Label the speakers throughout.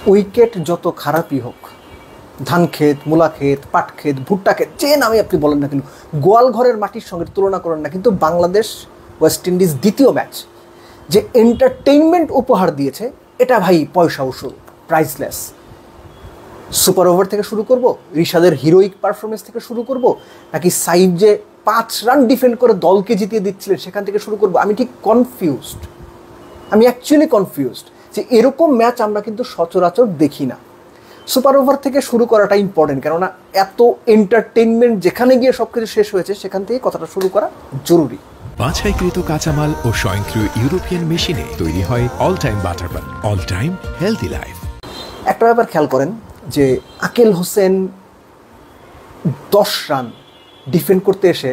Speaker 1: Wicket যত খারাপই হোক, ধান ক্ষেত, মূলা ক্ষেত, পাট ক্ষেত, ভুট্টা ক্ষেত, যে নামে আপনি বলেন না কেন, গোয়াল ঘরের মাটির সঙ্গে তুলনা করেন না, কিন্তু বাংলাদেশ ওয়েস্ট ইন্ডিজ দ্বিতীয় ম্যাচ যে এন্টারটেইনমেন্ট উপহার দিয়েছে, এটা ভাই পয়সা উসুল, প্রাইসলেস। সুপার ওভার থেকে শুরু করব, রিশাদের হিরোইক পারফরমেন্স থেকে শুরু করব, নাকি সাইফ যে 5 রান ডিফেন্ড করে দলকে জিতিয়ে দিচ্ছিলেন সেখান থেকে শুরু করব, আমি ঠিক কনফিউজড। আমি অ্যাকচুয়ালি কনফিউজড যে এরকম ম্যাচ আমরা কিন্তু সচরাচর দেখি না। সুপার ওভার থেকে শুরু করাটা ইম্পর্টেন্ট, কেননা এত এন্টারটেইনমেন্ট যেখানে গিয়ে সব কিছু শেষ হয়েছে সেখান থেকে কথাটা শুরু করা জরুরি।
Speaker 2: বাছাইকৃত কাঁচামাল ও স্বয়ংক্রিয় ইউরোপিয়ান মেশিনে তৈরি হয় all time butter bun, all time healthy life.
Speaker 1: একটা ব্যাপার খেয়াল করেন যে আকেল হোসেন 10 রান ডিফেন্ড করতে এসে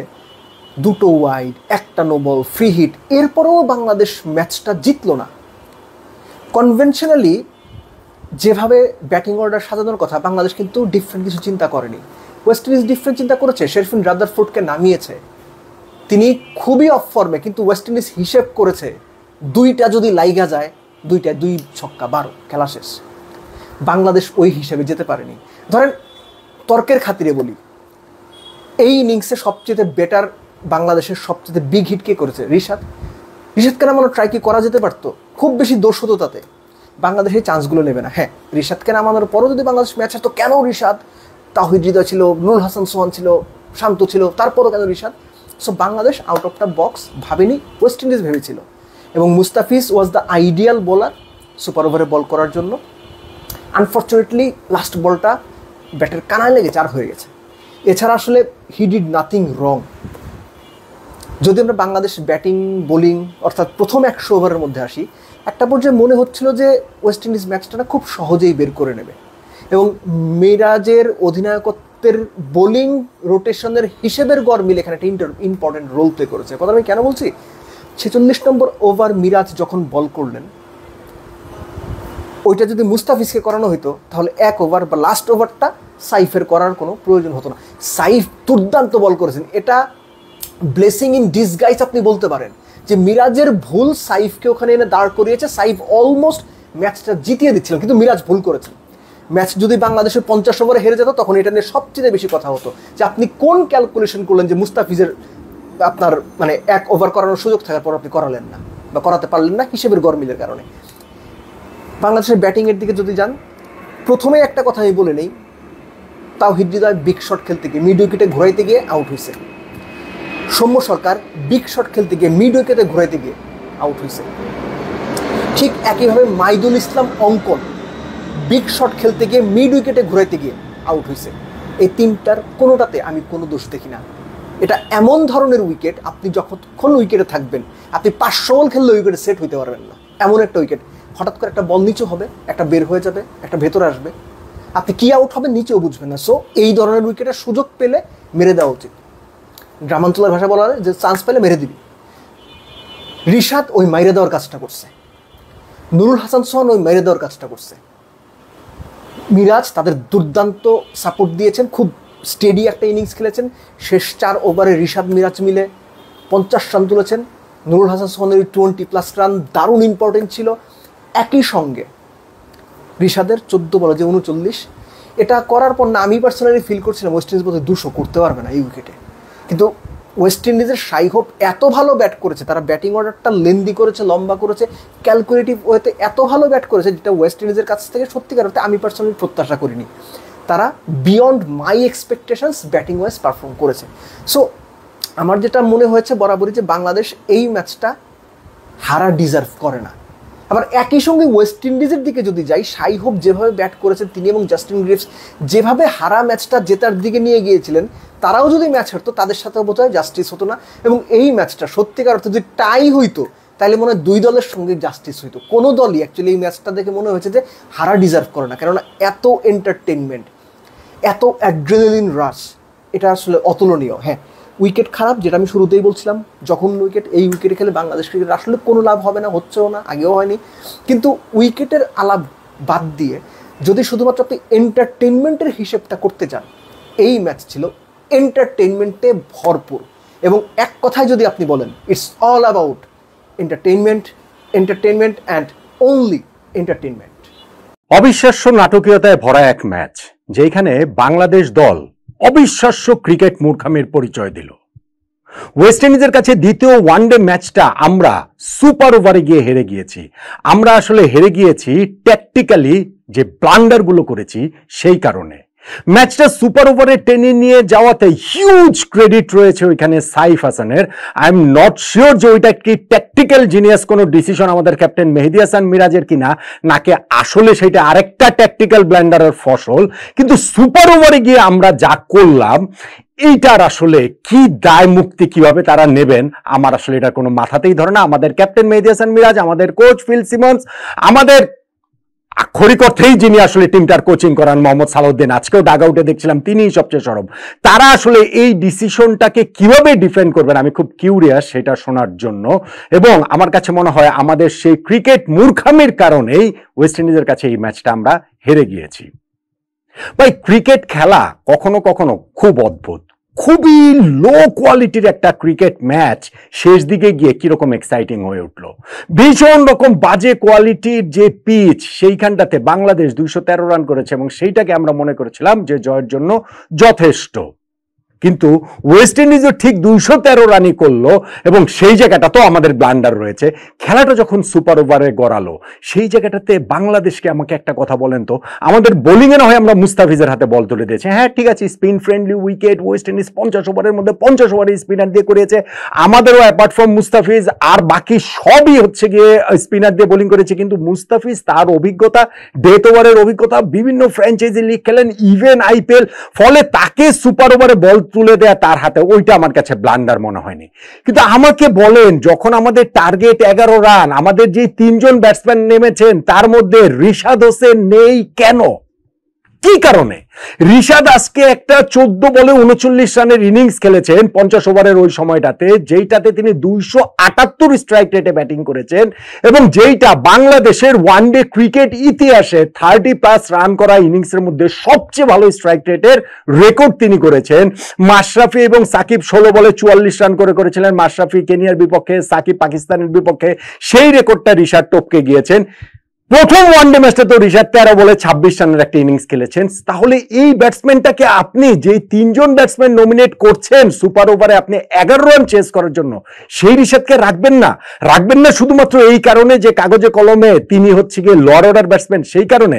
Speaker 1: 2 wide, 1 no ball, free hit, এরপরেও বাংলাদেশ ম্যাচটা জিতলো না। কনভেনশনালি যেভাবে ব্যাটিং অর্ডার সাজানোর কথা, বাংলাদেশ কিন্তু ডিফারেন্ট কিছু চিন্তা করেনি। ওয়েস্ট ইন্ডিজ ডিফারেন্ট চিন্তা করেছে, শেরফিন রাদারফোর্ডকে নামিয়েছে, তিনি খুবই অফ ফর্মে, কিন্তু ওয়েস্ট ইন্ডিজ হিসেব করেছে 2টা যদি লাইগা যায়, 2 ছক্কা 12, খেলা শেষ। বাংলাদেশ ওই হিসেবে যেতে পারেনি। ধরেন তর্কের খাতিরে বলি, এই ইনিংসে সবচেয়ে বেটার বাংলাদেশের সবচেয়ে বিগ হিট কে করেছে? রিশাদকে নামানো ট্রাই কি করা যেতে পারতো? খুব বেশি দোষ হতো তাতে, বাংলাদেশ এই চান্সগুলো নেবে না। হ্যাঁ, রিশাদকে নামানোর পরও যদি বাংলাদেশ ম্যাচ হতো, কেন রিশাদ? তাওহিদ হৃদয় ছিল, নুরুল হাসান সোহান ছিল, শান্ত ছিল, তারপরও কেন Rishad? So Bangladesh out of the box ভাবেনি, ওয়েস্ট ইন্ডিজ ভেবেছিল। এবং Mustafiz was the ideal bowler super ওভারে বল করার জন্য। আনফর্চুনেটলি লাস্ট বলটা ব্যাটের কানায় লেগে 4 হয়ে গেছে। এছাড়া আসলে হি ডিড নাথিং রং। যদি আমরা বাংলাদেশ ব্যাটিং বোলিং অর্থাৎ প্রথম 100 ওভারের মধ্যে আসি, একটা পর্যায়ে মনে হচ্ছিল যে ওয়েস্ট ইন্ডিজ ম্যাচটা না খুব সহজেই বের করে নেবে, এবং মিরাজের অধিনায়কত্বের বোলিং রোটেশনের হিসেবের গড় মিলে এখানে একটা ইম্পর্টেন্ট রোল প্লে করেছে। কথা আমি কেন বলছি? 46 নম্বর ওভার মিরাজ যখন বল করলেন, ওইটা যদি মুস্তাফিজকে করানো হতো তাহলে 1 ওভার বা লাস্ট ওভারটা সাইফের করার কোনো প্রয়োজন হতো না। সাইফ দুর্দান্ত বল করেছেন, এটা ব্লেসিং ইন ডিসগাইজ আপনি বলতে পারেন, যে মিরাজের ভুল সাইফকে ওখানে এনে দাঁড় করিয়েছে। সাইফ অলমোস্ট ম্যাচটা জিতিয়ে দিচ্ছিলেন, কিন্তু মিরাজ ভুল করেছেন। ম্যাচ যদি বাংলাদেশের 50 ওভারে হেরে যেত, তখন এটা নিয়ে সবচেয়ে বেশি কথা হতো যে আপনি কোন ক্যালকুলেশন করলেন যে মুস্তাফিজের আপনার 1 ওভার করানোর সুযোগ থাকার পর আপনি করালেন না বা করাতে পারলেন না হিসেবের গরমিলের কারণে। বাংলাদেশের ব্যাটিংয়ের দিকে যদি যান, প্রথমে একটা কথা আমি বলে নেই, তাওহিদ হৃদয় বিগ শট খেলতে গিয়ে মিড উইকেটে ঘুরাইতে গিয়ে আউট হয়েছে। সৌম্য সরকার বিগ শট খেলতে গিয়ে মিড উইকেটে ঘুরাইতে গিয়ে আউট হয়েছে। ঠিক একইভাবে মাইদুল ইসলাম অঙ্কন বিগ শট খেলতে গিয়ে মিড উইকেটে ঘুরাইতে গিয়ে আউট হয়েছে। এই 3টার কোনোটাতে আমি কোনো দোষ দেখি না। এটা এমন ধরনের উইকেট, আপনি যতক্ষণ উইকেটে থাকবেন, আপনি 500 বল খেললে উইকেটে সেট হইতে পারবেন না। এমন একটা উইকেট, হঠাৎ করে একটা বল নিচু হবে, একটা বের হয়ে যাবে, একটা ভেতরে আসবে, আপনি কি আউট হবে নিচেও বুঝবেন না। সো এই ধরনের উইকেটের সুযোগ পেলে মেরে দেওয়া উচিত। গ্রামাঞ্চলের ভাষা বলা হয় যে চান্স পেলে মেরে দিবি। রিশাদ ওই মাইরে দেওয়ার কাজটা করছে, নুরুল হাসান সোহান ওই মেরে দেওয়ার কাজটা করছে। মিরাজ তাদের দুর্দান্ত সাপোর্ট দিয়েছেন, খুব স্টেডি একটা ইনিংস খেলেছেন। শেষ 4 ওভারে রিশাদ মিরাজ মিলে 50 রান তুলেছেন। নুরুল হাসান সোহানের 20+ রান দারুণ ইম্পর্টেন্ট ছিল। একই সঙ্গে রিশাদের 14 বলে যে 39, এটা করার পর না আমি পার্সোনালি ফিল করছিলাম ওয়েস্ট ইন্ডিজ বোধহয় 200 করতে পারবে না এই উইকেটে। কিন্তু ওয়েস্ট ইন্ডিজের শাই হোপ এত ভালো ব্যাট করেছে, তারা ব্যাটিং অর্ডারটা লেন্দি করেছে, লম্বা করেছে, ক্যালকুলেটিভ ওয়েতে এত ভালো ব্যাট করেছে, যেটা ওয়েস্ট ইন্ডিজের কাছ থেকে সত্যিকার অর্থে আমি পার্সোনালি প্রত্যাশা করিনি। তারা বিয়ন্ড মাই এক্সপেকটেশনস ব্যাটিং ওয়াইজ পারফর্ম করেছে। সো আমার যেটা মনে হয়েছে বরাবরই যে বাংলাদেশ এই ম্যাচটা হারা ডিজার্ভ করে না। আবার একই সঙ্গে ওয়েস্ট ইন্ডিজের দিকে যদি যাই, শাই হোপ যেভাবে ব্যাট করেছেন তিনি এবং জাস্টিন গ্রিভস যেভাবে হারা ম্যাচটা জেতার দিকে নিয়ে গিয়েছিলেন, তারাও যদি ম্যাচ হারতো তাদের সাথেও বোধহয় জাস্টিস হতো না। এবং এই ম্যাচটা সত্যিকার অর্থে যদি টাই হইতো, তাহলে মনে হয় 2 দলের সঙ্গে জাস্টিস হইতো। কোনো দলই অ্যাকচুয়ালি এই ম্যাচটা দেখে মনে হয়েছে যে হারা ডিজার্ভ করে না, কেননা এত এন্টারটেনমেন্ট, এত অ্যাড্রেনালিন রাশ, এটা আসলে অতুলনীয়। হ্যাঁ, উইকেট খারাপ, যেটা আমি শুরুতেই বলছিলাম, যখন এই উইকেটে খেলে বাংলাদেশ ক্রিকেট আসলে কোনো লাভ হবে না, হচ্ছেও না, আগেও হয়নি। কিন্তু উইকেটের আলাপ বাদ দিয়ে যদি শুধুমাত্র আপনি এন্টারটেনমেন্টের হিসেবটা করতে চান, এই ম্যাচ ছিল এন্টারটেনমেন্টে ভরপুর। এবং এক কথায় যদি আপনি বলেন, it's all about entertainment and only entertainment.
Speaker 3: অবিশ্বাস্য নাটকীয়তায় ভরা এক ম্যাচ, যেখানে বাংলাদেশ দল অবিশ্বাস্য ক্রিকেট মূর্খামির পরিচয় দিল। ওয়েস্ট ইন্ডিজের কাছে দ্বিতীয় ওয়ানডে ম্যাচটা আমরা সুপার ওভারে গিয়ে হেরে গিয়েছি। আমরা আসলে হেরে গিয়েছি ট্যাকটিক্যালি যে ব্লান্ডারগুলো করেছি সেই কারণে। ম্যাচটা সুপার ওভারে টেনে নিয়ে যাওয়াতে হিউজ ক্রেডিট রয়েছে ওইখানে সাইফ হাসানের। আই এম নট শিওর যে ওইটা কি ট্যাকটিক্যাল জিনিয়াস কোনো ডিসিশন আমাদের ক্যাপ্টেন মেহেদী হাসান মিরাজের কিনা, নাকি আসলে সেটা আরেকটা ট্যাকটিক্যাল ব্ল্যান্ডারের ফসল। কিন্তু সুপার ওভারে গিয়ে আমরা যা করলাম এইটার আসলে কি দায় মুক্তি কিভাবে তারা নেবেন আমার আসলে এটা কোনো মাথাতেই ধরে না। আমাদের ক্যাপ্টেন মেহেদী হাসান মিরাজ, আমাদের কোচ ফিল সিমন্স, আমাদের আক্ষরিক অর্থেই যিনি আসলে টিমটার কোচিং করান মোহাম্মদ সালাউদ্দিন, আজকেও ডাগ আউটে দেখছিলাম তিনিই সবচেয়ে সরব। তারা আসলে এই ডিসিশনটাকে কিভাবে ডিফেন্ড করবেন আমি খুব কিউরিয়াস সেটা শোনার জন্য। এবং আমার কাছে মনে হয় আমাদের সেই ক্রিকেট মূর্খামির কারণেই ওয়েস্ট ইন্ডিজের কাছে এই ম্যাচটা আমরা হেরে গিয়েছি। ভাই, ক্রিকেট খেলা কখনো কখনো খুব অদ্ভুত। খুবই লো কোয়ালিটির একটা ক্রিকেট ম্যাচ শেষ দিকে গিয়ে কিরকম এক্সাইটিং হয়ে উঠলো। ভীষণ রকম বাজে কোয়ালিটির যে পিচ, সেইখানটাতে বাংলাদেশ 213 রান করেছে এবং সেইটাকে আমরা মনে করেছিলাম যে জয়ের জন্য যথেষ্ট। কিন্তু ওয়েস্ট ইন্ডিজও ঠিক 213 রানই করলো এবং সেই জায়গাটা তো আমাদের ব্লান্ডার রয়েছে। খেলাটা যখন সুপার ওভারে গড়ালো সেই জায়গাটাতে বাংলাদেশকে আমাকে একটা কথা বলেন তো, আমাদের বোলিংয়ে না হয় আমরা মুস্তাফিজের হাতে বল তুলে দিয়েছে, হ্যাঁ ঠিক আছে, spin friendly wicket, West Indies 50 ওভারের মধ্যে 50 ওভারে স্পিনার দিয়ে করেছে। আমাদেরও অ্যাপার্ট ফ্রম মুস্তাফিজ আর বাকি সবই হচ্ছে গিয়ে স্পিনার দিয়ে বোলিং করেছে। কিন্তু মুস্তাফিজ তার অভিজ্ঞতা, ডেথ ওভারের অভিজ্ঞতা, বিভিন্ন ফ্র্যাঞ্চাইজি লিগ খেলেন, ইভেন আইপিএল, ফলে তাকে সুপার ওভারে বল তুলে দেয়া তার হাতে, ওইটা আমার কাছে ব্লান্ডার মনে হয়নি। কিন্তু আমাকে বলেন, যখন আমাদের টার্গেট 11 রান, আমাদের যে 3 জন ব্যাটসম্যান নেমেছেন তার মধ্যে রিশাদ হোসেন নেই কেন? কি কারণে? রিশাদ আজকে একটা 14 বলে 39 রানের ইনিংস খেলেছেন 50 ওভারের ওই সময়টাতে, যেইটাতে তিনি 278 স্ট্রাইক রেটে ব্যাটিং করেছেন এবং যেইটা বাংলাদেশের ওয়ানডে ক্রিকেট ইতিহাসে 30+ রান করা ইনিংসের মধ্যে সবচেয়ে ভালো স্ট্রাইক রেটের রেকর্ড তিনি করেছেন। মাশরাফি এবং সাকিব 16 বলে 44 রান করেছিলেন, মাশরাফি কেনিয়ার বিপক্ষে, সাকিব পাকিস্তানের বিপক্ষে, সেই রেকর্ডটা রিশাদ টপকে গিয়েছেন। প্রথম ওয়ানডে ম্যাচটা তো রিশাদ 13 বলে 26 রানের একটা ইনিংস খেলেছেন। তাহলে এই ব্যাটসম্যানটাকে আপনি যে 3 জন ব্যাটসম্যান নমিনেট করছেন সুপার ওভারে আপনি 11 রান চেস করার জন্য, সেই রিশাদকে রাখবেন না? রাখবেন না শুধুমাত্র এই কারণে যে কাগজে কলমে তিনি হচ্ছে গিয়ে লোয়ার অর্ডার ব্যাটসম্যান, সেই কারণে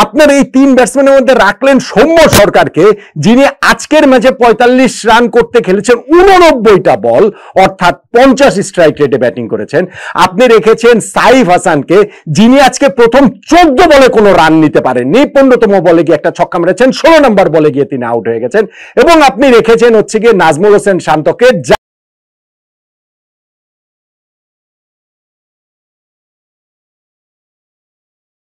Speaker 3: আপনার এই 3 ব্যাটসম্যানের মধ্যে রাখলেন সৌম্য সরকারকে, যিনি আজকের ম্যাচে 45 রান করতে খেলেছেন 89টা বল, অর্থাৎ 50 স্ট্রাইক রেটে ব্যাটিং করেছেন। আপনি রেখেছেন সাইফ হাসানকে, যিনি আজকে প্রথম 14 বলে কোনো রান নিতে পারেননি, 15তম বলে গিয়ে একটা ছক্কা মেরেছেন, 16 নম্বর বলে গিয়ে তিনি আউট হয়ে গেছেন। এবং আপনি রেখেছেন হচ্ছে গিয়ে নাজমুল হোসেন শান্তকে,